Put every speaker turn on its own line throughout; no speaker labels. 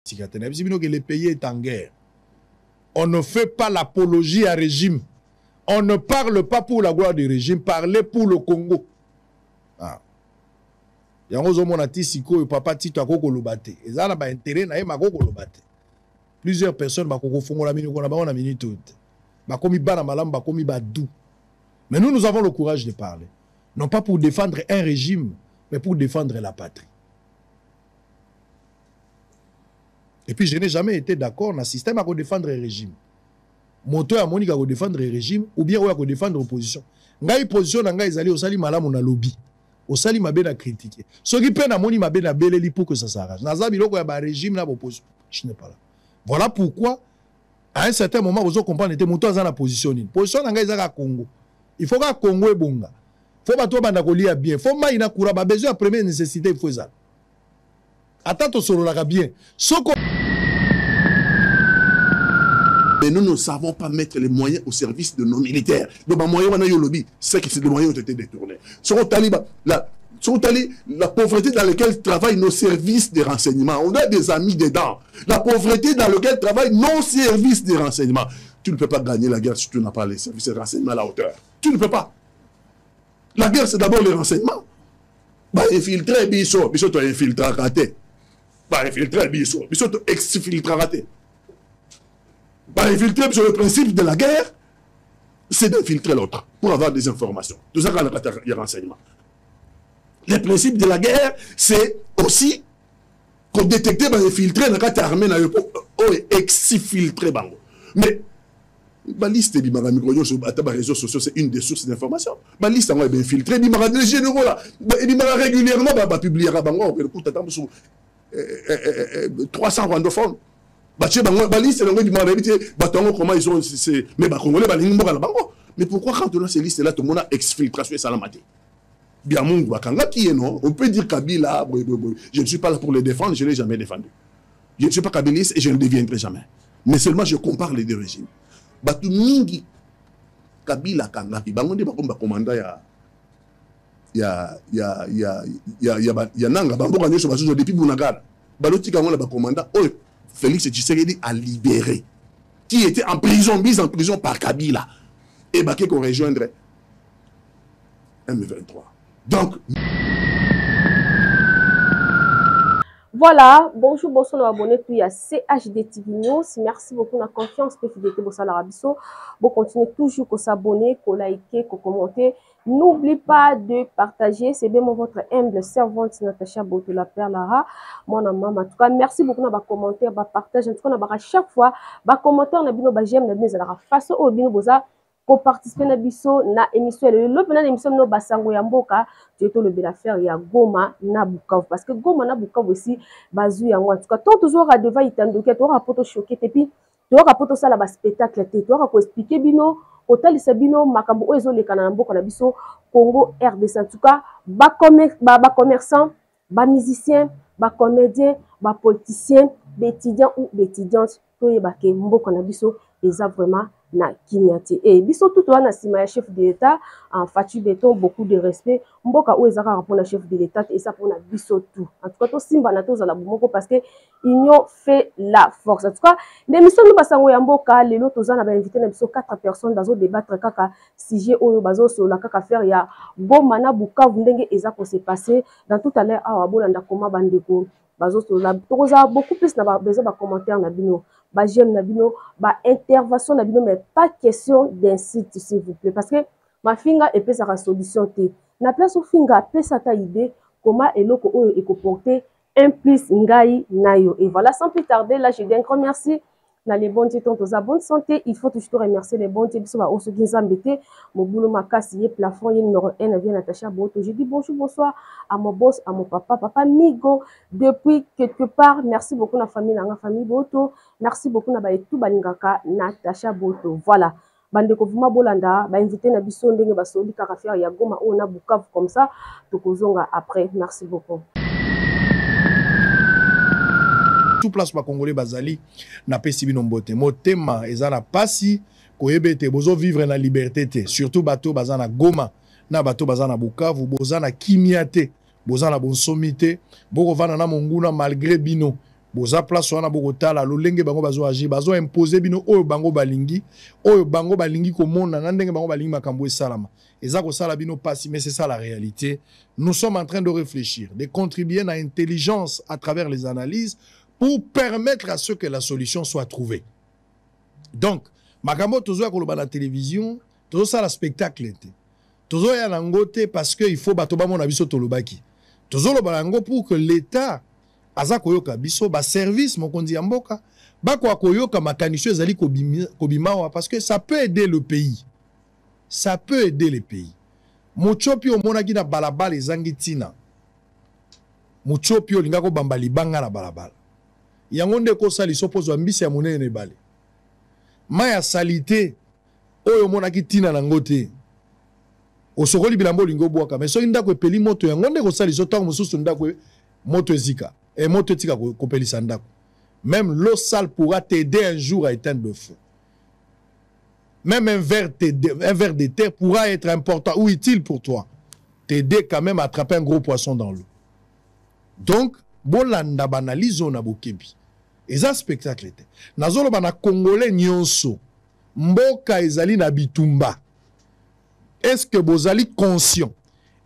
que le pays est en guerre. On ne fait pas l'apologie à régime. On ne parle pas pour la gloire du régime, parlez pour le Congo. Ah. Plusieurs personnes mais nous avons le courage de parler. Non pas pour défendre un régime, mais pour défendre la patrie. Et puis je n'ai jamais été d'accord dans le système à défendre un régime. Moto à Monica à défendre un régime ou bien à défendre l'opposition. Ngai position na ngai ezali osali malamu na lobby. Osali mabe na critiquer. Ce qui peine à moni mabe na beleli pour que ça s'arrange. Naza biloko ya ba régime na opposition. Je n'ai pas là. Voilà pourquoi à un certain moment vous comprenez que moto a la position ni. Position na ngai ezaka Congo. Il faut que Congo est bon. Il faut que tout banda kolia bien. Il faut que ina kura ba besoin de première nécessité il faut ça. Attends to solo la bien. Soko.
Mais nous ne savons pas mettre les moyens au service de nos militaires. Donc, les moyens, on a eu le lobby. C'est que ces moyens ont été détournés. La pauvreté dans laquelle travaillent nos services de renseignement. On a des amis dedans. La pauvreté dans laquelle travaillent nos services de renseignement. Tu ne peux pas gagner la guerre si tu n'as pas les services de renseignement à la hauteur. Tu ne peux pas. La guerre, c'est d'abord les renseignements. Bah, infiltrer, biso, tu as infiltré raté. Bah, infiltrer, biso, tu as exfiltré raté. Bah, infiltrer sur le principe de la guerre, c'est d'infiltrer l'autre pour avoir des informations. Tout ça, il y a renseignement. Le principe de la guerre, c'est aussi qu'on détecte, infiltrer, exfiltrer. Mais, la liste des réseaux sociaux, c'est une des sources d'information. La liste est infiltrée, les généraux là, régulièrement, publiera 300 rwandophones. Mais pourquoi quand on a ces listes-là, tout le monde a exfiltration et salamate? Bien, on peut dire Kabila, je ne suis pas là pour le défendre, je ne l'ai jamais défendu. Je ne suis pas kabiliste et je ne le deviendrai jamais. Mais seulement je compare les deux régimes. Batu mingi Kabila Kangapi, bangonde bakomba commandant ya nanga, bango kanyo sur basozo depuis Bunagara. Baloti kango la commandant, Félix Tshisekedi a libéré, qui était en prison, mis en prison par Kabila, et Baké qu'on rejoindrait M23. Donc,
voilà, bonjour, bonsoir, abonnés, puis à CHD TV News. Merci beaucoup de la confiance, de fidélité, pour l'Arabiso. Vous continuez toujours à s'abonner, à liker, à commenter. N'oubliez pas de partager. C'est bien votre humble servante, Natacha Boto, la Père Lara. Mon maman, en tout cas, merci beaucoup de vos commentaires, de partager. En tout cas, à chaque fois, vos commentaires, j'aime, face au bino boza. Pour participer à na émission le pendant l'émission no basango ya mboka tu es le bel faire ya Goma na Bukavu parce que Goma na Bukavu aussi bazu ya en tout cas toujours à devant itandoke to rapporto choqué et puis to rapporto ça la spectacle te to ko expliquer bino otalisa bino makambo ozo le kana mboka na biso Congo RDC en tout cas ba commerçant ba musicien ba comédien ba politicien d'étudiants ou d'étudiantes to yebake mboka na biso eza vraiment na kimiati et biso tout wana sima chef de l'état en Fatou Béton beaucoup de respect mboka ou ezaka pour le chef de l'état et ça pour na biso tout en tout cas to simba na to za la bomoko parce que union fait la force en tout cas l'émission nous basango ya mboka lelo tozana ba invité na biso 4 personnes bazo débattre kaka sujet oyo bazo so la kaka faire ya Goma na Bukavu ndenge eza ko se passer dans tout à l'heure awa bolanda koma bandeko bazo so la toza beaucoup plus na besoin ba commentaire na bino ba j'aime na bino ba intervention na bino mais pas question d'insulte s'il vous plaît parce que ma finga et peut sa solution té na place au finga peut sa ta idée comment eloko oyo eko porter un plus ngai nayo et voilà sans plus tarder là je dis un grand merci na les bons dieux tontos à bonne santé il faut toujours remercier les bons dieux biso ba oso ginzambete mo boulot makasi ye plafond ye numéro 1 vient Natacha Boto je dis bonjour bonsoir à mon boss à mon papa Migo depuis quelque part merci beaucoup na famille Boto merci beaucoup na ba etu balingaka Natacha Boto voilà bandeko vuma bolanda ba invité na biso ndenge ba soli kaka faire ya Goma o na Bukavu comme ça tokozonga après merci beaucoup.
Tout place ma Congolais bazali na pesi bino mbote motema ezana pasi koyebete bozo vivre na liberté te surtout bato bazana Goma na bato bazana Bukavu bozana kimiate bozana bonsomité boko vana na monguna malgré bino boza place wana bokotala lolenge bango bazo agir bazo imposer bino oyo bango balingi komona na ndenge bango balingi makambo esalama eza ko sala bino pasi mais c'est ça la réalité. Nous sommes en train de réfléchir, de contribuer à l'intelligence à travers les analyses pour permettre à ce que la solution soit trouvée. Donc makambo tozo ya koloba na télévision tozo sala spectacle te tozo ya nangote parce que il faut bato ba mona biso tolobaki tozo loba nango pour que l'État aza koyoka biso ba service mokonzi ya mboka ba kwa koyoka makanisho ezali kobimawa parce que ça peut aider le pays. Ça peut aider le pays. Mochopi omonaki na balabala ezangi tina. Mochopi olinga ko bamba libanga na balabala. Yango nde ko sali sopozo mbisi ya monene bale. Maya salite oyo omonaki tina na ngote. Osokoli bilambo lingo bwaka mais so ndako epeli moto yango nde ko sali so tango mosusu ndako moto ezika. Et moto tika kopeli sandako. Même l'eau sale pourra t'aider un jour à éteindre le feu. Même un verre de terre pourra être important ou utile pour toi. T'aider quand même à attraper un gros poisson dans l'eau. Donc, bolanda banalizo na bokebi. Eza spectacle était. Nazolo bana Congolais nyonso. Mboka ezali na bitumba. Est-ce que bozali conscient?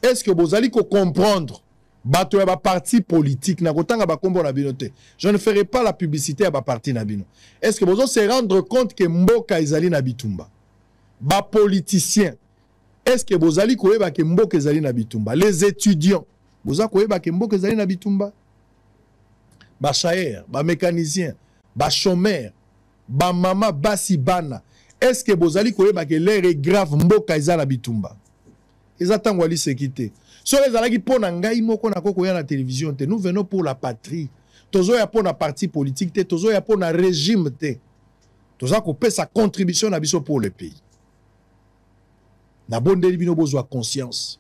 Est-ce que bozali ko comprendre? Bato ya ba parti politique na kotanga ba kombo na binote. Je ne ferai pas la publicité à ba parti na bino. Est-ce que vous se rendre compte que mboka ezali na bitumba? Ba politicien. Est-ce que vous allez koyeba ke mboka ezali na bitumba? Les étudiants. Vous allez koyeba ke mboka ezali na bitumba? Ba chaer, ba mécanicien, ba chômeur, ba mama basi bana. Est-ce que vous allez koyeba ke l'air est grave mboka ezali na bitumba? Ezatangwa wali sekite. So les alaki pona ngai moko na koko ya na télévision te. Nous venons pour la patrie. Tozo ya pona parti politique te, tozo ya pona régime te. Tozo ko pe sa contribution na biso pour le pays. Na bonde bino bozwa conscience.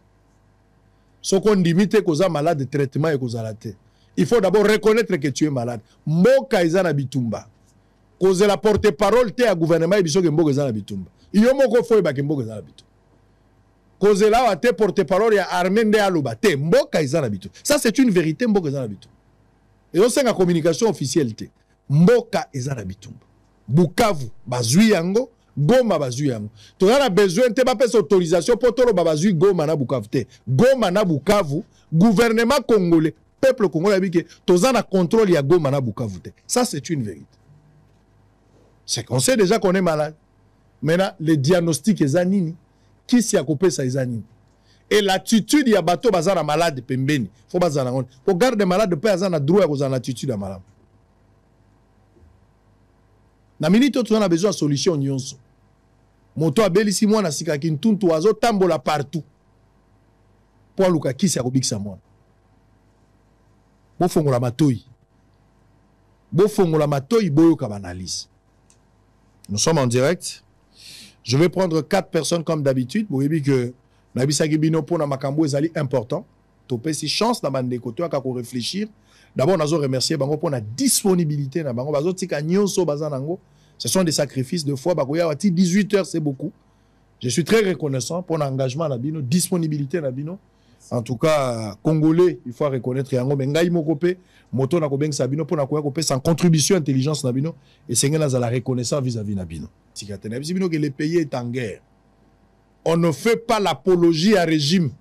So qu'on limite koza malade de traitement et kozala te. Il faut d'abord reconnaître que tu es malade. Mboka eza na bitumba. Koze la porte-parole te à gouvernement biso ke mboka eza na bitumba. Iyo moko foi ba ke mboka eza na bitumba. Cause là a te porte-parole ya armée nde aloba te mboka eza na bitumba. Ça c'est une vérité mboka eza na bitumba. Et on sait la communication officielle te mboka eza na bitumba. Bukavu bazui yango, Goma bazui yango. Tu as besoin de pas autorisation pour tolo bazui Goma na Bukavu te. Goma na Bukavu, gouvernement congolais, peuple congolais a dit que tu as contrôle ya Goma na Bukavu te. Ça c'est une vérité. C'est qu'on sait déjà qu'on est malade. Maintenant les diagnostics ezanini qui s'y a coupé ça ezanini. Et l'attitude ya bateau bazana malade pembeni. Faut bazana on. Pour garder malade pe azana droit à cause de l'attitude ya malade. Na minute tu as besoin de solution nyonso. Moto abelisi mwana sika kintuntu azo tambola partout. Pour luka kisi akobikisa mwana. Bo fongola matoi. Bo fongola matoi boyo ka analyse. Nous sommes en direct. Je vais prendre 4 personnes comme d'habitude. Vous voyez que Nabisaki Bino pour na makambo ezali important. Topé si chance na bande koto aka ko réfléchir. D'abord nazo remercier bango pour la disponibilité na bango bazo tika nyonso bazanango. Ce sont des sacrifices de foi. 18 heures, c'est beaucoup. Je suis très reconnaissant pour l'engagement Nabino, disponibilité Nabino. En tout cas, Congolais, il faut reconnaître Yango Bengai Mokope, Moto Nakobeng Sabino, pour Nakope, sans contribution intelligence Nabino, et c'est la reconnaissance vis-à-vis Nabino. Nabino que le pays est en guerre. On ne fait pas l'apologie à régime.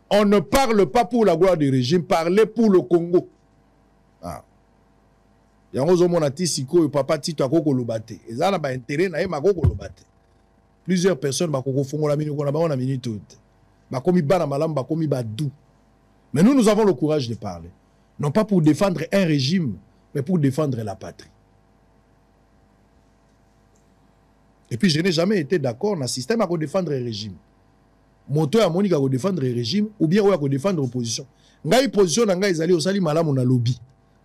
On ne parle pas pour la gloire du régime, parlez pour le Congo. Ah. Plusieurs personnes mais nous avons le courage de parler, non pas pour défendre un régime mais pour défendre la patrie. Et puis je n'ai jamais été d'accord dans le système à défendre un régime. Moto ya monika à défendre un régime ou bien à défendre l'opposition. Ngai position ngai ezali osali malamu na lobby.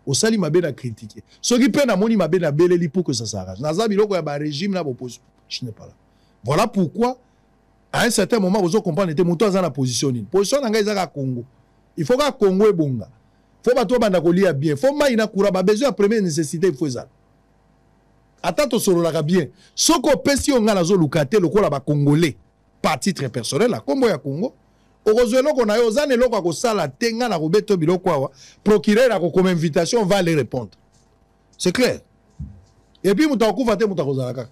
Osali mabe na critiquer. Ce qui peine à moni mabe na beleli pour que ça s'arrange. Naza biloko ya ba régime na opposition. Je n'ai pas là. Voilà pourquoi à un certain moment vous comprendre que moto aza na position ni. Position nanga ezaka Congo. Il faut que Congo e bonga. Faut ba to banda ko lia bien. Faut mai na kura ba besoin première nécessité il faut ça. Attends solo la bien. Soko pesi onga na zo lukate lokola ba congolais par titre personnel la Congo ya Congo. Heureusement qu'on a eu aux loko ko sala tenga na robeto biloko wa procureur a comme invitation va les répondre. C'est clair. Et puis, Moutakou Fate Moutakozalaka.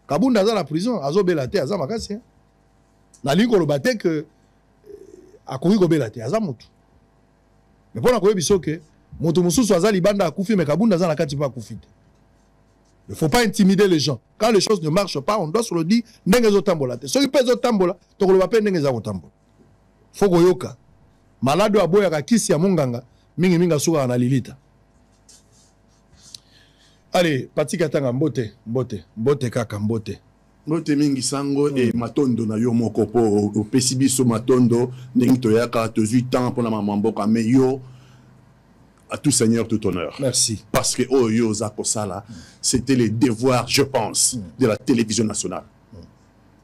Kabunda dans la prison, Azo Belate, Aza Makasi. Na ligne le bate que Akuri Belate, Aza Moutou. Mais pour la Koyebiso que Moutou Moussou soit Libanda à Koufi, mais Kabunda dans la Katipa Koufi. Il ne faut pas intimider les gens. Quand les choses ne marchent pas, on doit se le dire, Nengezo Tambola. Ceux qui pèsent au Tambola, tu ne vas pas Nengezo Tambola. Faut que yoka. Malade à Boya Kisi à Monganga, Mingi Minga Soura na Lilita. Allez, Pati Katanga Mbote Kaka Mbote.
Mbote mingi sango et matondo na yo moko po au pesibiso matondo ndingi toyaka 18 ans pour la mamamboka mais yo à tout seigneur tout honneur.
Merci.
Parce que oh yo Zakosala c'était les devoirs je pense de la télévision nationale.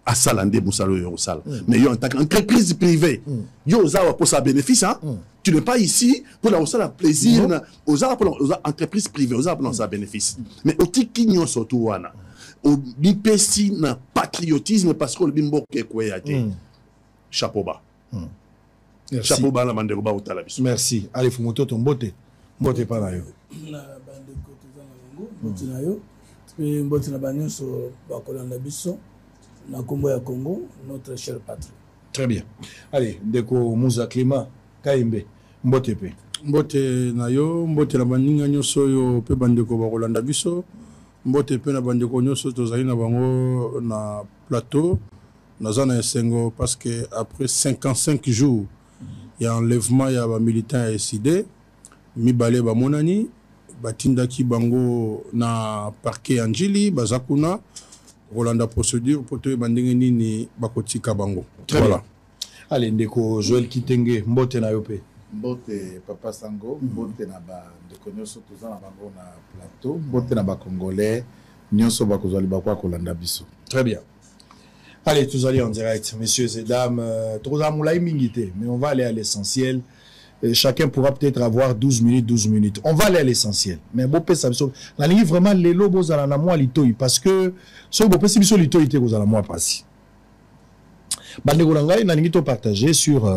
À Salande Moussalo Yorosal. Mais yo en tant qu'entreprise privée yo za pour sa bénéfice hein. Tu n'es pas ici pour la ça plaisir aux entreprises privées aux pour sa bénéfice. Mais au tikinyo surtout wana au bipesi na patriotisme parce que le bimbo ke kweyate. Chapeau bas. Chapeau bas la mandeko ba utala biso.
Merci. Allez fumoto ton mbote pa na yo.
Na bandeko tozana ngo mbote na yo. Pe mbote na banyoso bakolanda biso na kombo ya Congo notre cher patrie.
Très bien. Allez ndeko Muza Clément Kaimbe mbote pe.
Mbote na yo mbote na baninga nyoso yo pe bandeko bakolanda biso. Mbote pe na bandeko nyoso tozali na bango na plateau naza na esengo parce que après 55 jours il y a enlèvement ya ba militants SID mibale ba monani batindaki bango na parquet Anjili bazakuna Rolanda procédure pour te bandenge nini bakotika bango.
Très voilà. Bien. Allez ndeko Joël Kitenge mbote na yo pe.
Mbote Papa Sango, mbote na ba ndeko nyoso toza na bango na plateau, mbote na ba congolais nyoso bakozali bakwa kolanda biso.
Très bien. Allez, tous allez en direct, messieurs et dames. Mais on va aller à l'essentiel. Chacun pourra peut-être avoir 12 minutes. On va aller à l'essentiel. Mais bon, la ligne vraiment les lobos à la moi litoi parce que ce que vous pouvez litoi était aux à la moi passé. Bandegolanga na ligne partagé sur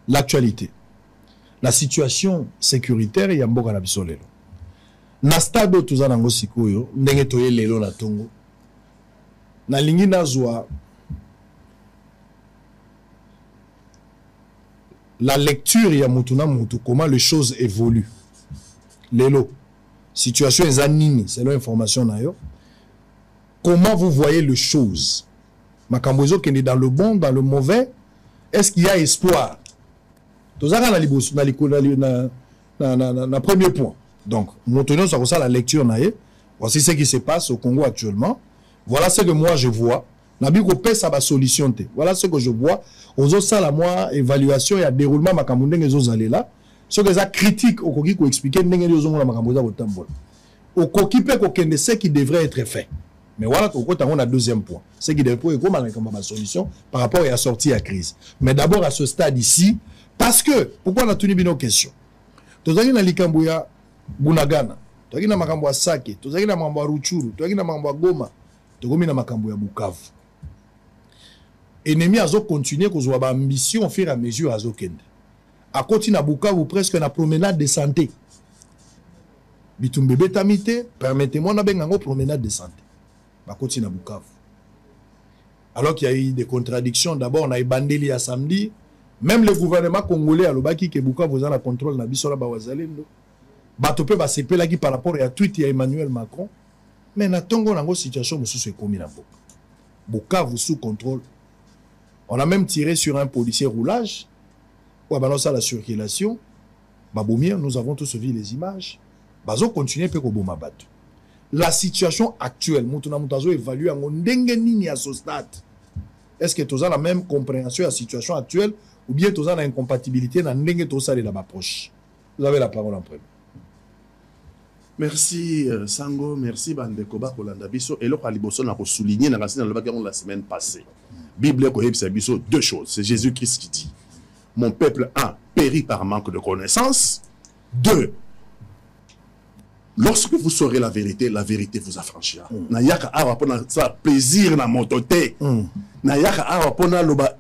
l'actualité. La situation sécuritaire et yamboka na bisolelo. Na stade tous anango sikoyo ndenge toye lelo na tongo. Na lingi nazwa la lecture ya mutuna mutu comment les choses évoluent. Lelo situation ezanini selon information na yo. Comment vous voyez les choses? Makambozo qui est dans le bon, dans le mauvais, est-ce qu'il y a espoir? Tozaka na libos na premier point. Donc, nous tenons sur ça la lecture nae. Voici ce qui se passe au Congo actuellement. Voilà ce que moi je vois. Nabiko pe sa ba solution te. Voilà ce que je vois. Ozo sala moi évaluation et déroulement makambo ndenge zo zalela. Ce que ça critique au koki ko expliquer ndenge zo mona makambo za botambola. Au koki pe ko kende ce qui devrait être fait. Mais voilà qu'on a deuxième point. Ce qui devrait être comme ma solution par rapport à la sortie à crise. Mais d'abord à ce stade ici, parce que pourquoi on a tenu nos questions. Tozali na likambuya Bunagana, tozali na makambo ya Sake, tozali na makambo ya Ruchuru, tozali na makambo ya Goma, tokomi na makambo ya Bukavu. Ennemi azo continuer kozwa ba ambition au fur et à mesure azo kende. A continue na Bukavu presque na promenade de santé. Bitumbe betamite, permettez-moi na bengango promenade de santé. Ba continue na Bukavu. Alors qu'il y a eu des contradictions, d'abord on a eu Bandeli à samedi, même le gouvernement congolais a lobaki ke Bukavu za la contrôle na biso la ba wazalendo. Batope va sepelaki par rapport à tweet ya Emmanuel Macron. Mais na tongo nango situation mususu ekomi na boka. Bukavu sous contrôle. On a même tiré sur un policier roulage. Ou balance à la circulation. Babomir, nous avons tous vu les images. Bazo continuer pe ko boma bato. La situation actuelle, mutuna mutazo évalue en ndenge nini à ce stade. Est-ce que tu as la même compréhension de la situation actuelle ou bien tu as une incompatibilité dans ndenge to ça de la approche? Vous avez la parole en premier.
Merci Sango, merci Bandeko Bakolanda biso et l'autre aliboso na ko souligner na racine dans la semaine passée. Bible ko yebisa biso deux choses, c'est Jésus-Christ qui dit mon peuple périt par manque de connaissance. 2. Lorsque vous saurez la vérité vous affranchira. Na yaka awa pona ça plaisir na mototé. Na yaka awa pona loba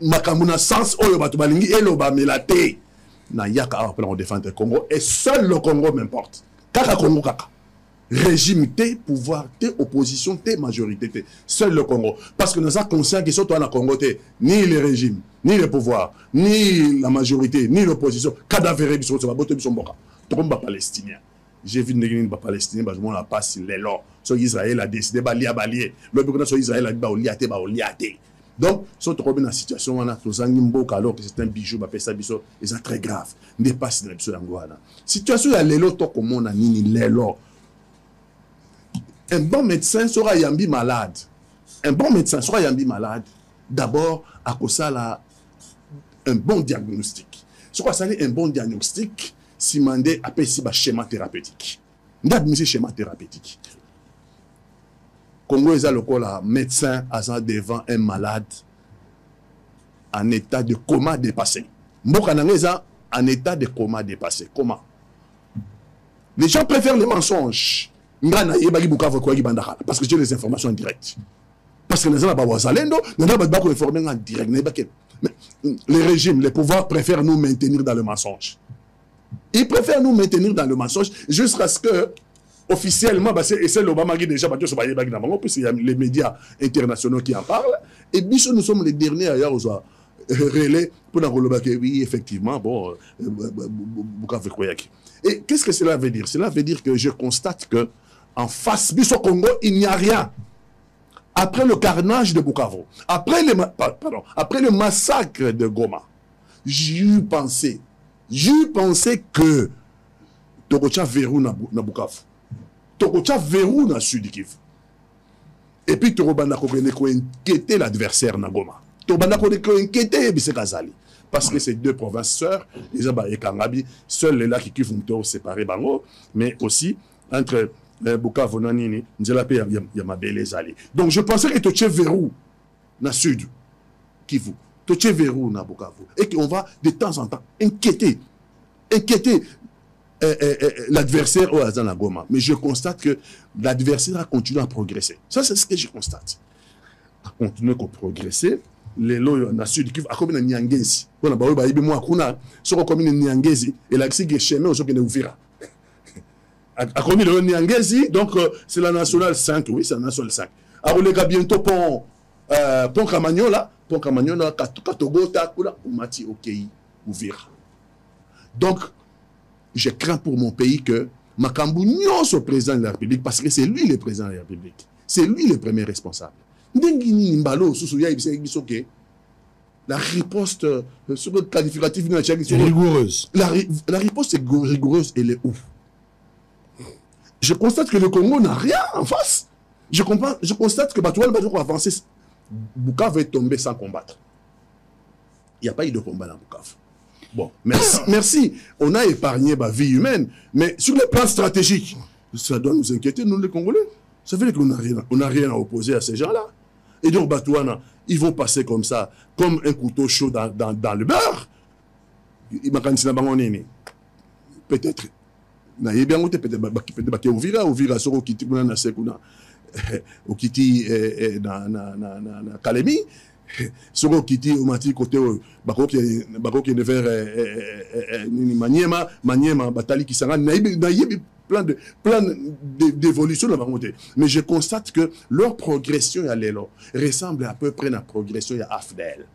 makamuna sens oyo batu balingi eloba melate. Na yaka awa pona on défendre le Congo et seul le Congo m'importe. Kaka Congo kaka. Régime T, pouvoir T, opposition T, majorité T. Seul le Congo. Parce que nous sommes conscients qu'ils sont dans le Congo T. Ni le régime, ni le pouvoir, ni la majorité, ni l'opposition. Cadavéré, ils sont pas palestiniens. J'ai vu des Palestiniens, je m'en passe les lois. Sur Israël a décidé de balier. Le but sur Israël a dit donc, si on dans la situation, on a tous alors que c'est un bijou, et c'est très grave. N'est pas si la situation, il y a les lots, comme on a ni les lots. Un bon médecin sera yambi malade. Un bon médecin sera yambi malade. D'abord, à cause ça, un bon diagnostic. Soit ça un bon diagnostic, si mandé appelle si schéma thérapeutique. N'admis schéma thérapeutique. Congo est le médecin devant un malade en état de coma dépassé. Mbokananga en état de coma dépassé. Comment? Les gens préfèrent les mensonges. Parce que j'ai les informations en direct. Parce que les gens ne pas informer en direct. Les régimes, les pouvoirs préfèrent nous maintenir dans le mensonge. Ils préfèrent nous maintenir dans le mensonge jusqu'à ce que officiellement, et c'est l'Obama qui déjà parce qu'il y a les médias internationaux qui en parlent. Et puis nous sommes les derniers ailleurs aux relais pour dire oui, effectivement, bon, et qu'est-ce que cela veut dire? Cela veut dire que je constate que en face du Congo, il n'y a rien. Après le carnage de Bukavu, après le massacre de Goma, j'ai pensé que Tokocha verrou na Bukavu. Tokocha verrou na Sud Kivu. Et puis Torobanda ko inquiéter l'adversaire na Goma. Torobanda ko inquiéter Bisekazali. Parce que ces deux provinces sœurs, les Aba et Kangabi, seuls les là qui vont séparer Bango, mais aussi entre Bukavu Nanini, Nzelape Yamabele Zali. Donc je pensais que Toche verrou na Sud Kivu. Toche verrou na Bukavu. Et qu'on va de temps en temps inquiéter l'adversaire au Hazan Goma. Mais je constate que l'adversaire a continué à progresser. Ça, c'est ce que je constate. A continué à progresser. Les lois na Sud Kivu, a comme une Nyangezi. On a baoui baïbi moi kuna, sur comme une Nyangezi, et la xige chemin aux autres ne ouvira. A comme une Nyangezi, donc c'est la nationale 5, oui, c'est la nationale 5. Alors les gars, bientôt pont Camagnon là, Katogo, Takula, Umati, Okei, ouvira. Donc, je crains pour mon pays que Makambu nyonce au président de la République, parce que c'est lui le président de la République. C'est lui le premier responsable. La riposte sur le qualificatif
rigoureuse.
La riposte est rigoureuse, elle est où? Je constate que le Congo n'a rien en face. Je constate que Batoual va avancer. Bukavu est tombé sans combattre. Il n'y a pas eu de combat dans Bukavu. Bon, merci. On a épargné ma vie humaine, mais sur le plan stratégique, ça doit nous inquiéter, nous les Congolais. Ça veut dire qu'on n'a rien à opposer à ces gens-là. Et donc, Batouana, ils vont passer comme ça, comme un couteau chaud dans le beurre. Peut-être. Peut-être Ouvira soro kiti kuna na sekuna okiti na Kalemi soro kiti omati côté bakoki ne vers Maniema batali kisanga na yebi plein d'évolution dans la. Mais je constate que leur progression ressemble à peu près à la progression de AFDEL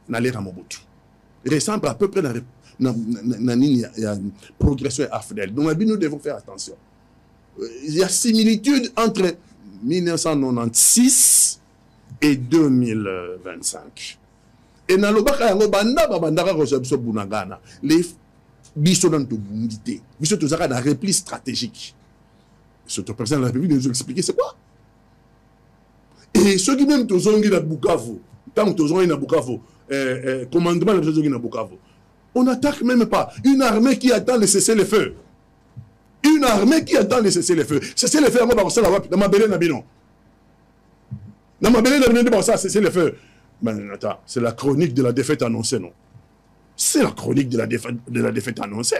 na l'era Mobutu, ressemble à peu près à la progression AFDEL. Donc nous devons faire attention. Il y a similitude entre 1996 et 2025. Et dans le bas les biso dans tout bundité, biso tout ça dans repli stratégique. Ce président de la République nous expliquer c'est quoi. Et ceux qui même tous ont na Bukavu, tant tous ont na Bukavu, commandement de ceux qui na Bukavu. On n'attaque même pas une armée qui attend le cessez-le-feu. Une armée qui attend le cessez-le-feu. Cessez-le-feu, dans ma belle Nabino. Dans ma belle Nabino, ça, cessez-le-feu. Mais attends, c'est la chronique de la défaite annoncée, non? C'est la chronique de la défaite annoncée.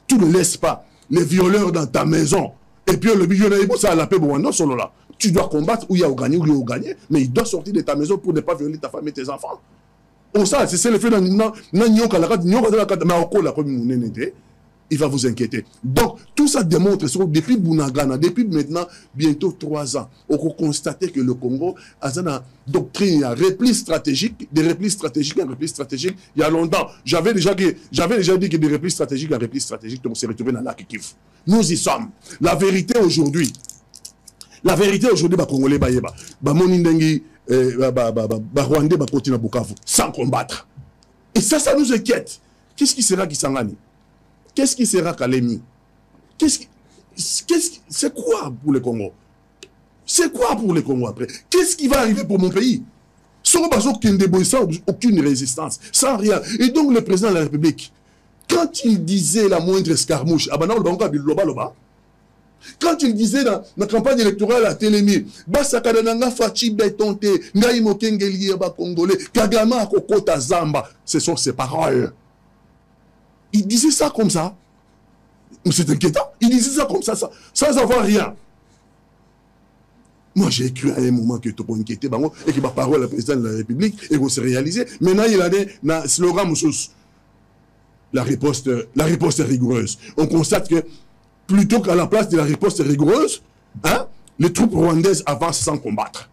Tu ne laisses pas les violeurs dans ta maison. Et puis le millionnaire, ça a la paix, bon, non, solo là. Tu dois combattre où il y a au gagné, où il y a au gagné, mais il doit sortir de ta maison pour ne pas violer ta femme et tes enfants. On sait, c'est le fait il il va vous inquiéter. Donc, tout ça démontre, depuis Bunagana, depuis maintenant bientôt 3 ans, on peut constater que le Congo a une doctrine, il y a repli stratégique, des replis stratégiques, un repli stratégique. Il y a longtemps, j'avais déjà dit que des replis stratégiques, un repli stratégique, donc on s'est retrouvé dans la Kivu. Nous y sommes. La vérité aujourd'hui, bah Congolais, bah Monindengi, bah Rwandais, bah continue à Bukavu, sans combattre. Et ça nous inquiète. Qu'est-ce qui sera Kisangani? Qu'est-ce qui sera Kalemi? C'est quoi pour le Congo? C'est quoi pour le Congo après? Qu'est-ce qui va arriver pour mon pays? Sans aucune résistance, sans rien. Et donc le président de la République, quand il disait la moindre escarmouche, quand il disait dans la campagne électorale à Télémi, ce sont ses paroles. Il disait ça comme ça. C'est inquiétant. Il disait ça comme ça, sans avoir rien. Moi, j'ai cru à un moment que tout inquiété, et que ma parole à président de la République, et qu'on s'est réalisé. Maintenant, il a un slogan, la riposte est rigoureuse. On constate que plutôt qu'à la place de la riposte rigoureuse, les troupes rwandaises avancent sans combattre.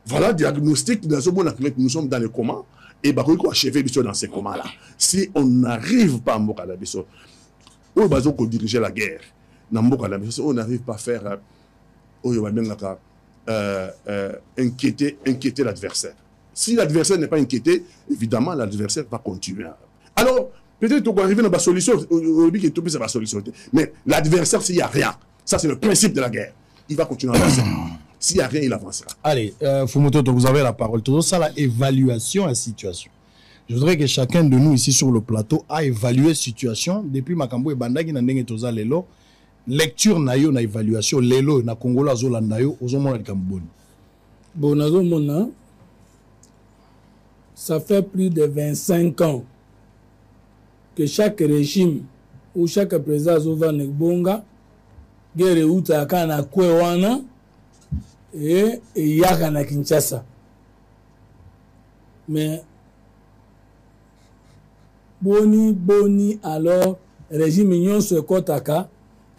Voilà le diagnostic. Nous sommes dans le coma et il faut achever dans ces comas-là. Si on n'arrive pas à Mbokalabiso, on va diriger la guerre. On n'arrive pas à faire inquiéter l'adversaire. Si l'adversaire n'est pas inquiété, évidemment, l'adversaire va continuer. Alors, peut-être qu'on va arriver dans la solution, mais l'adversaire, s'il n'y a rien, ça c'est le principe de la guerre, il va continuer à avancer. S'il n'y a rien, il avancera.
Allez, Fumototo, vous avez la parole. Tout ça, la évaluation à la situation. Je voudrais que chacun de nous ici sur le plateau a évalué la situation depuis Makambo et Bandagi Nandenge Toza Lelo. Lecture nayo na évaluation lelo na Congolo azolanda yo ozomona likamboni.
Bon, nazomona, ça fait plus de 25 ans que chaque régime ou chaque président azova nekbonga guerre uta kana kwewana et yaka na Kinshasa. Mais boni alors régime union se kotaka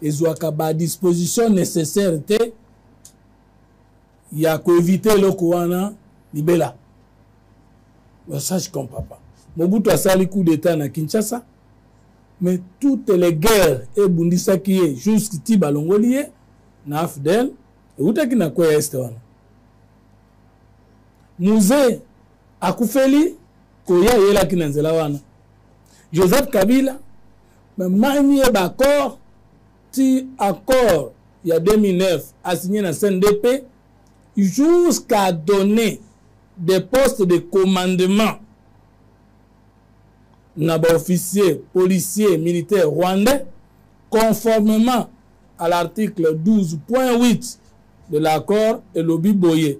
ezwaka ba disposition nécessaire te ya ko éviter lokowana libela. Ça je comprends pas. Mobutu asali coup d'état na Kinshasa, mais toutes les guerres et bundisa qui est jusqu'à balongolie na Afdel et utaki na kwa este wana. Muze akufeli koya yela kinanzela wana. Joseph Kabila manie d'accord ti accord il y a 2009 a signé na CNDP jusqu'à donner des postes de commandement na ba officiers, policiers, militaires rwandais conformément à l'article 12.8 de l'accord et lobi boye.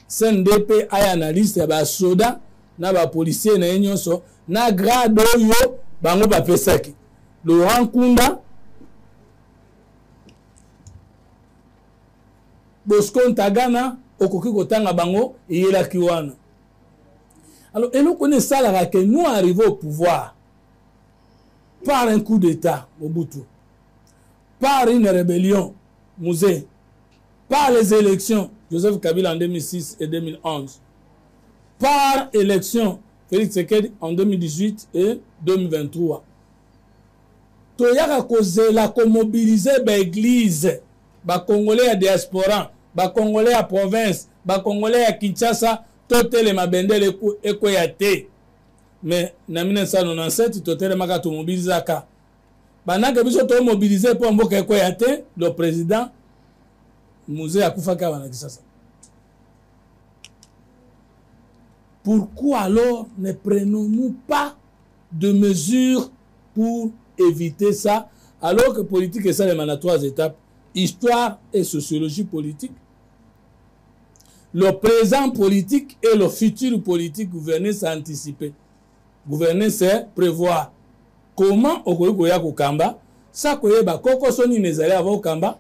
CNDP a analyse ya ba soda na ba policiers na nyonso na grade yo bango ba pesaki. Laurent Kunda Bosco Ntagana okoki kotanga bango yelaki wana. Alors, et nous connaissons ça que nous arrivons au pouvoir par un coup d'État, Mobutu, par une rébellion, Musée, par les élections, Joseph Kabila en 2006 et 2011, par élection, Félix Tshisekedi en 2018 et 2023. Toyaka cause la mobiliser l'église, les Congolais à diaspora, les Congolais à province, les Congolais à Kinshasa, totele mabendele ekoyate. Mais na 1997 totele maka to mobilisaka. Banaka biso to mobiliser pour mboka ekoyate, le président Musée akufaka wana kisasa. Pourquoi alors ne prenons-nous pas de mesures pour éviter ça, alors que politique est ça les 3 étapes, histoire et sociologie politique? Le présent politique et le futur politique, gouverner, c'est anticiper. Gouverner, c'est prévoir. Comment okoya kokamba, ça koyeba koko soni nezali ava kamba,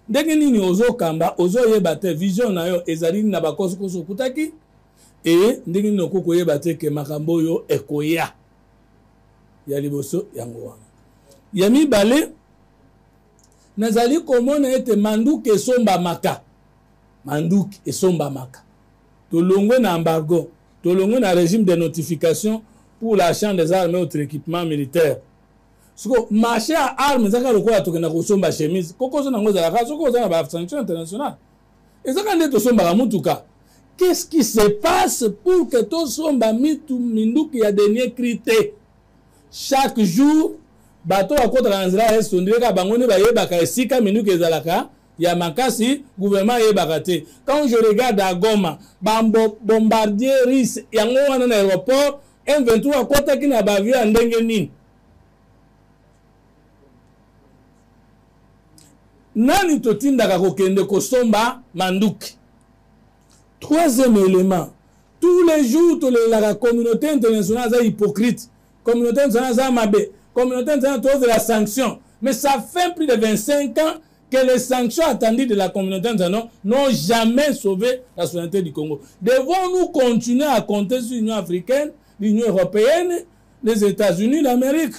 ndenge nini ozo kamba, ozo yeba te vision na yo ezali na bakoso koso kutaki, et ndenge nini okoyeba te ke makambo yo ekoya. Ya liboso yango wana. ya mibale nazali komona ete manduki esombamaka manduki esombamaka tolongwe na embargo tolongwe na régime de notification pour l'achat des armes et autres équipements militaires soko marché à armes ezaka lokola tokenda kosomba chemise kokoso nango ezalaka soko oza na basanction internationale ezaka nde tosombaka mutuka. Qu'est-ce qui se passe pour que tosomba minduki ya dernier cri? Chaque jour bato akotaka na nzela esondeka bango nde bayebaka esika minduki ezalaka ya makasi gouvernement yebaka te. Quand je regarde à Goma bombardier russe yango wana na aéroport M23 akotaki na bavio ya ndenge nini? Nani totindaka kokende kosomba manduki? Troisième élément, tous les jours, la communauté internationale est hypocrite. Communauté internationale est mabé. Communauté internationale est la sanction. Mais ça fait plus de 25 ans que les sanctions attendues de la communauté internationale n'ont jamais sauvé la souveraineté du Congo. Devons-nous continuer à compter sur l'Union africaine, l'Union européenne, les États-Unis d'Amérique?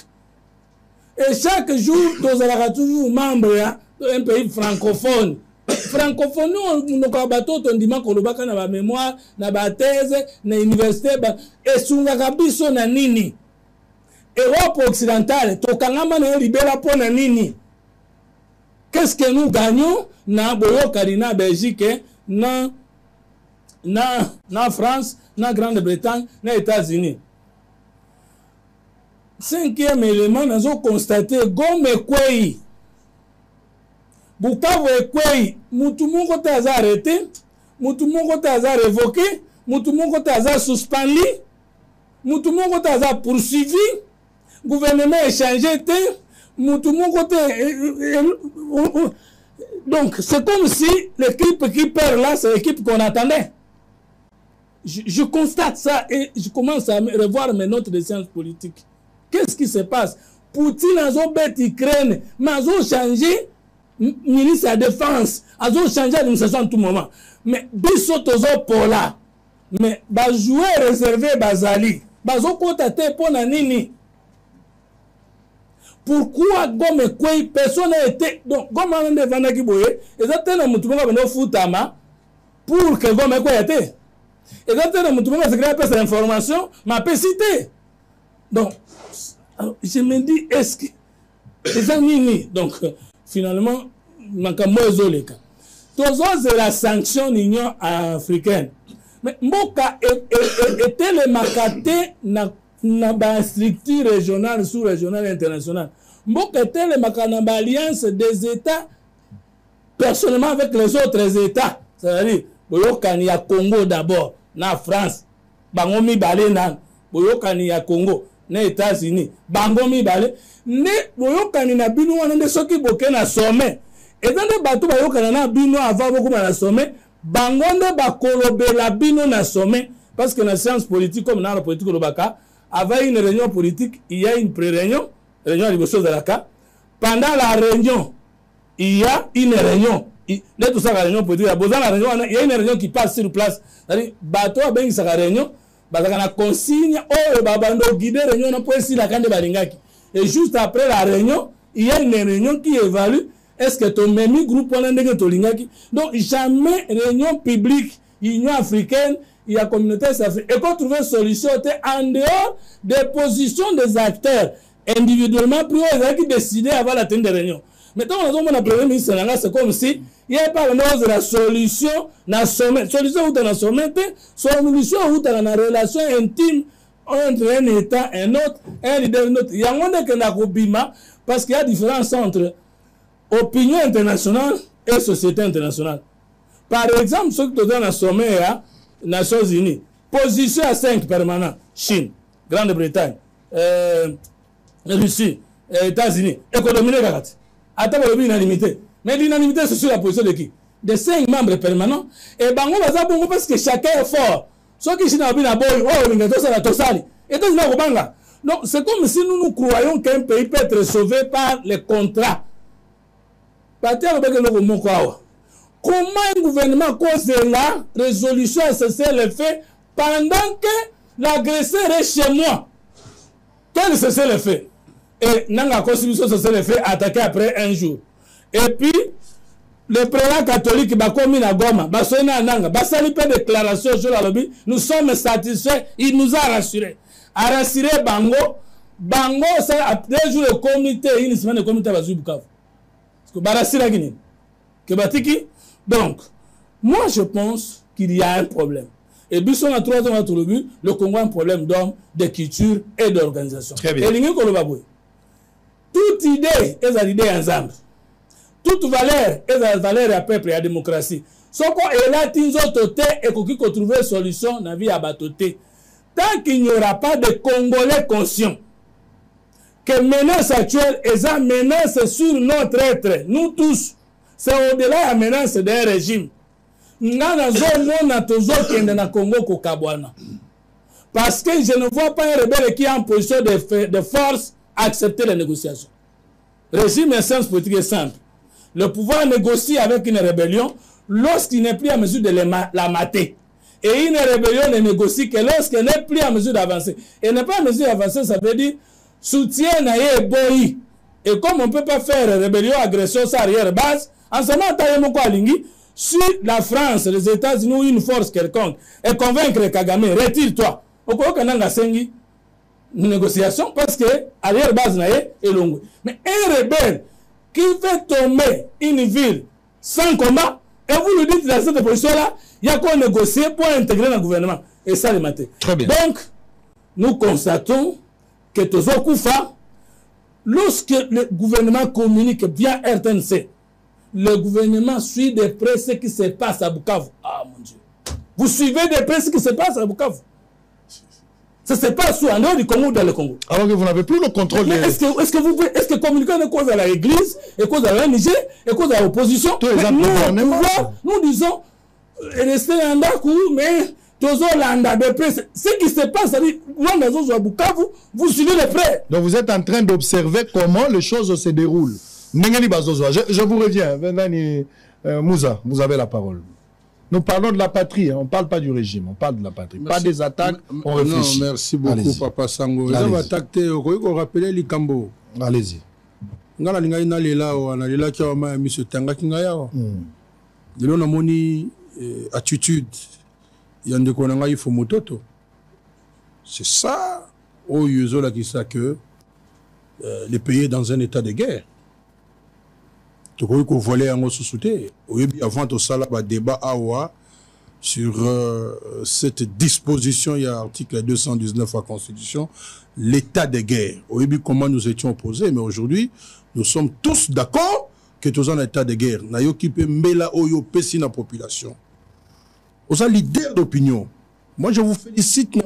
Et chaque jour, nous avons toujours membre d'un pays francophone. Francophonie on bato tondima kolobaka na ba mémoire na ba thèse na université ba esungaka biso na nini? Europe occidentale tokangama na libéra po na nini? Qu'est-ce que nous gagnons na boyokani na Belgique na France na Grande-Bretagne na États-Unis? Cinquième élément, nous avons constaté Goma Ekwei Bukavu Ekwei, mutu moko te aza arrêté, mutu moko te aza révoqué, mutu moko te aza suspendu, mutu moko te aza poursuivi, gouvernement échangé te, mutu moko te. Donc c'est comme si l'équipe qui perd là, c'est l'équipe qu'on attendait. Je constate ça et je commence à revoir mes notes de sciences politiques. Qu'est-ce qui se passe? Poutine a bête Ukraine, mais ils ont changé ministre de la Défense, ils ont changé l'administration en tout moment. Mais biso tozo pour là. Mais les joueurs réservés Bazali, ils ont contacté pour nini. Pourquoi Goma Ekwei personne n'a été donc Goma Nde Vanaki Boye, exactement mutumonga bano futama pour que Goma Ekwei était. Exactement mutumonga se crée pas cette information, m'a pas cité. Donc je me dis est-ce que les amis donc finalement makambo ezoleka tozo la sanction l'Union africaine mais mboka était le makate na ba structure régionale sous-régionale internationale mboka était le makana ba alliance des États personnellement avec les autres États, c'est-à-dire boyokani ya Congo d'abord na France bango mibale na boyokani ya Congo na États-Unis bango mibale ne boyokani na bino wana nde soki boke na sommet ezande bato bayokana na bino avant beaucoup na sommet bango nde bakolobela bino na sommet parce que la science politique comme dans la politique lobaka avant une réunion politique il y a une pré-réunion réunion à liboso de la cas pendant la réunion il y a une réunion tout ça la réunion politique la réunion il y a une réunion qui passe sur place c'est-à-dire bato abengi sa réunion bazaka na consigne oyo babando guider réunion na poesi la kande balingaki et juste après la réunion il y a une réunion qui évalue est-ce que ton même groupe on ndenge to lingaki donc jamais réunion publique Union africaine il y a communauté africaine et qu'on trouver solution en dehors des positions des acteurs individuellement pris qui décider avant la tenue de réunion. Maintenant on a un premier ministre c'est comme si il n'y a pas de la solution na sommet solution ou dans la sommet solution ou dans la relation intime entre un État et un autre un leader un autre il y a un que na kobima parce qu'il y a différence entre opinion internationale et société internationale. Par exemple ce que tu dans la sommet à Nations Unies position à 5 permanents Chine Grande-Bretagne Russie États-Unis économie négative. Attends, l'unanimité. Mais l'unanimité, c'est sur la position de qui? De 5 membres permanents. Et bango baza bongo parce que chacun est fort. Ceux qui sont na boy, oh, mingato sala tosali. Et tout ça kobanga. Donc c'est comme si nous croyons qu'un pays peut être sauvé par les contrats. Comment un gouvernement cause la résolution à cesser le fait pendant que l'agresseur est chez moi? Quel cesser le fait? Et la constitution se serait fait attaquer après un jour. Et puis, le président catholique va commis à Goma, va sonner à Nanga, va saluer une déclaration sur la lobby. Nous sommes satisfaits, il nous a rassurés. A rassuré Bango. Bango, ça a 2 jours de comité, une semaine de comité à Bukavu. Parce que Barassi a gagné. Donc, moi je pense qu'il y a un problème. Et puis, on a 3 ans autour du but, le Congo a un problème d'hommes, de culture et d'organisation.
Très bien.
Et l'Union Kolobaboué. Toute idée est une idée ensemble. Toute valeur est une valeur à peuple et à la démocratie. Ce qu'on est là, tinzo toté et qu'on peut trouver une solution dans la vie à batoté. Tant qu'il n'y aura pas de Congolais conscients que menace actuelle est une menace sur notre être, nous tous, c'est au-delà de la menace d'un régime. Nous avons Congo Kokabwana. Parce que je ne vois pas un rebelle qui est en position de force à accepter les négociations. Le régime est sens politique est simple. Le pouvoir négocie avec une rébellion lorsqu'il n'est plus en mesure de la mater. Et une rébellion ne négocie que lorsqu'elle n'est plus en mesure d'avancer. Et n'est pas en mesure d'avancer, ça veut dire soutien naïe boyi. Et comme on ne peut pas faire rébellion, agression, sa arrière-base, en ce moment, si la France, les États-Unis ou une force quelconque et convaincre Kagame, retire-toi. Au cas où on a une négociation parce que arrière-base naïe est longue. Mais un rebelle qui fait tomber une ville sans combat, et vous lui dites dans cette position-là, il y a quoi négocier pour intégrer le gouvernement. Et ça, le matin.
Très bien.
Donc, nous constatons que Tozo Koufa, lorsque le gouvernement communique via RTNC, le gouvernement suit de près ce qui se passe à Bukavu. Ah mon Dieu. Vous suivez de près ce qui se passe à Bukavu. Ça se passe en dehors du Congo ou dans le Congo.
Alors que vous n'avez plus le contrôle.
Est-ce que communiquer est cause à l'Église, est cause à l'ONG, est cause à l'opposition? Nous disons, restez en Dakou, mais Tozo Landa de près. Ce qui se passe, vous suivez de près.
Donc vous êtes en train d'observer comment les choses se déroulent. Je vous reviens. Moussa, vous avez la parole. Nous parlons de la patrie, hein. On ne parle pas du régime, on parle de la patrie. Merci. Pas des attaques, on réfléchit.
Non, merci beaucoup, Papa Sango. Vous avez attaqué, vous rappelez Likambo.
Allez-y.
Nga na linga ina lela o na lela kia ma monsieur Tanga kinga ya o. Lelo na moni attitude ya ndeko na ngai fo mototo. C'est ça au yuzo la qui ça que les pays dans un état de guerre. Tu crois qu'on volait en sous-souté. Avant tout ça, là, débat awa sur cette disposition, il y a l'article 219 de la Constitution, l'état de guerre. Au début, comment nous étions opposés, mais aujourd'hui, nous sommes tous d'accord que nous sommes en état de guerre. Nous avons occupé Mbela Oyo Pessi na population. Vous avez leader d'opinion. Moi, je vous félicite.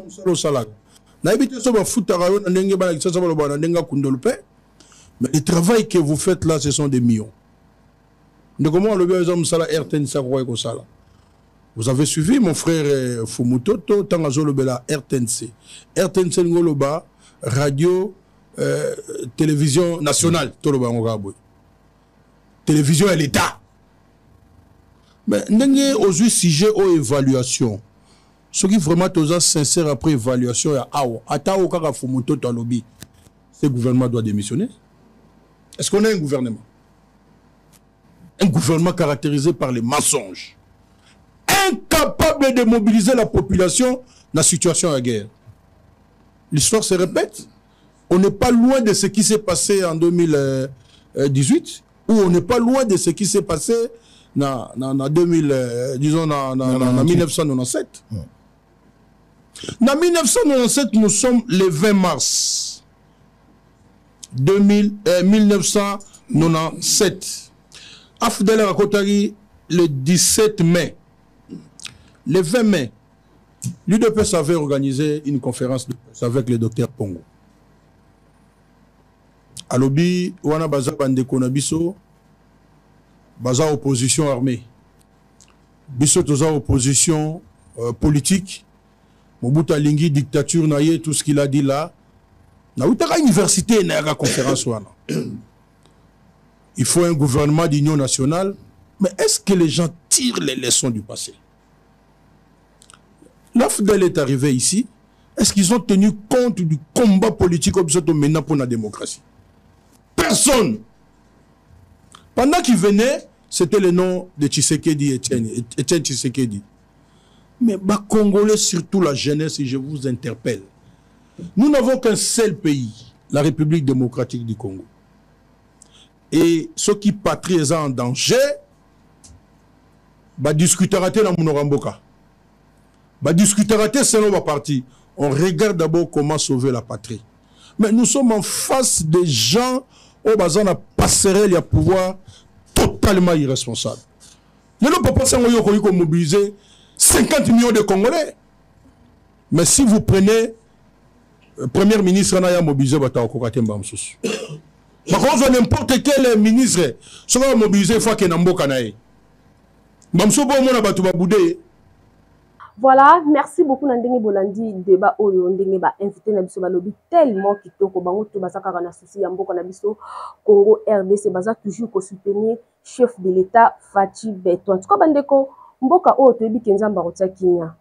Mais le travail que vous faites là, ce sont des millions. Vous avez suivi mon frère Fumutoto, Tangazo Lobela, RTNC. RTNC Ngoloba, radio, télévision nationale, Toloba Ngogabwe. Télévision et l'État. Mais n'engagez aux sujets aux évaluations. Ce qui vraiment est sincère après évaluation, il y a Awa. Atao Kaka Fumutoto Alobi. Ce gouvernement doit démissionner. Est-ce qu'on a un gouvernement? Un gouvernement caractérisé par les mensonges, incapable de mobiliser la population dans la situation de guerre. L'histoire se répète. On n'est pas loin de ce qui s'est passé en 2018, ou on n'est pas loin de ce qui s'est passé en 1997. En 1997, nous sommes le 20 mars 1997. Afdel Rakotari, le 17 mai, le 20 mai, l'UDPS avait organisé une conférence de presse avec le docteur Pongo. À l'Obi, Wana Baza Bandeko Nabiso, Baza opposition armée. Biso Toza opposition politique. Mobuta Lingi, dictature, naïe, tout ce qu'il a dit là. Naoutara université, naïa conférence Wana. Il faut un gouvernement d'union nationale. Mais est-ce que les gens tirent les leçons du passé? L'AFDEL est arrivé ici. Est-ce qu'ils ont tenu compte du combat politique maintenant pour la démocratie? personne. Pendant qu'il venait, c'était le nom de Tshisekedi, Étienne Tshisekedi. Mais les Congolais, surtout la jeunesse, et je vous interpelle, nous n'avons qu'un seul pays, la République démocratique du Congo. Et ceux qui patrie en danger, discuteront dans Monoramboka. Discuteront selon ma partie. On regarde d'abord comment sauver la patrie. Mais nous sommes en face des gens au bazar la passerelle à pouvoir totalement irresponsable. Nous ne pouvons pas mobiliser 50 millions de Congolais. Mais si vous prenez le Premier ministre, on a mobilisé Bataokokatemba Msous. Par contre, n'importe quel ministre sera mobilisé une fois qu'il y a un Mbokanae. Mamsou Bomona Batouba Boudé.
Voilà, merci beaucoup Nandenge Bolandi débat oyo ndenge ba invité na biso balobi tellement kitoko bango to basaka na souci ya mboka na biso Congo RDC baza toujours ko soutenir chef de l'état Fachi Beton. Tuko bandeko mboka oyo to yebi Nzamba rotia kinya.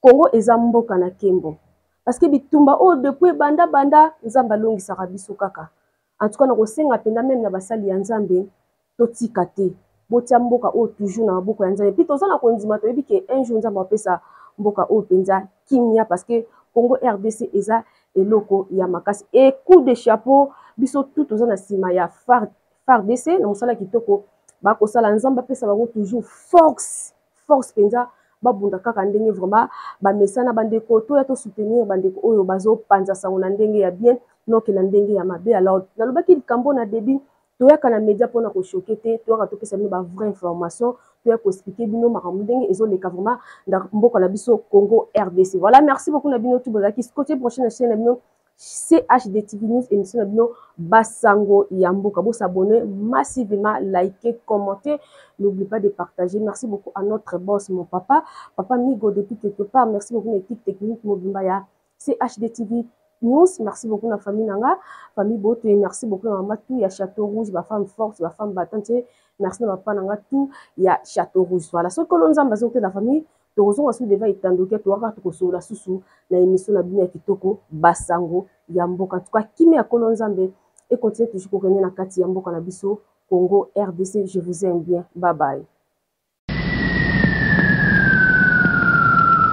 Congo eza mboka na kembo. Parce que bitumba oyo depuis banda Nzamba longi saka biso kaka. En tout cas na ko senga penda même na basali ya Nzambe to tikate. Botia mboka o toujours na mboka ya Nzambe. Puis tozana ko ndima to yebi ke un jour Nzamba pesa mboka o penza kimia parce que Congo RDC eza eloko ya makasi. Et coup de chapeau biso tout tozana sima ya FARDC na musala kitoko ba ko sala Nzamba pesa bango toujours force penza ba bunda kaka ndenge vraiment ba mesana bandeko to ya to soutenir bandeko oyo bazo panza sango na ndenge ya bien noke na ndenge ya mabe. Alors na lobaki likambo na débit toyaka na média pona ko choquer toyaka to pesa ba vraie information toyaka ko expliquer bino makambo ndenge ezoleka vraiment na mboka na biso Congo RDC. Voilà, merci beaucoup na bino tout bozaki côté prochaine chaîne na bino CHD TV News émission na bino Basango ya mboka. Bo s'abonner massivement, liker, commenter, n'oubliez pas de partager. Merci beaucoup à notre boss mon papa Migo depuis quelque part. Merci beaucoup à l'équipe technique Mobimba ya CHD TV News. Merci beaucoup à la famille Nanga, famille Boto, et merci beaucoup à Maman tout, il y a Château Rouge, ma femme forte, ma femme battante. Merci à Papa Nanga tout, il y a Château Rouge. Voilà, ce que l'on a besoin de la famille, tu as besoin de étendre, tu as besoin de sous la émission de Bina Kitoko, Basango, Yamboka. En tout cas, qui met à Kolonzambe et continue toujours pour gagner la carte Yamboka Nabiso, Congo, RDC. Je vous aime bien. Bye bye.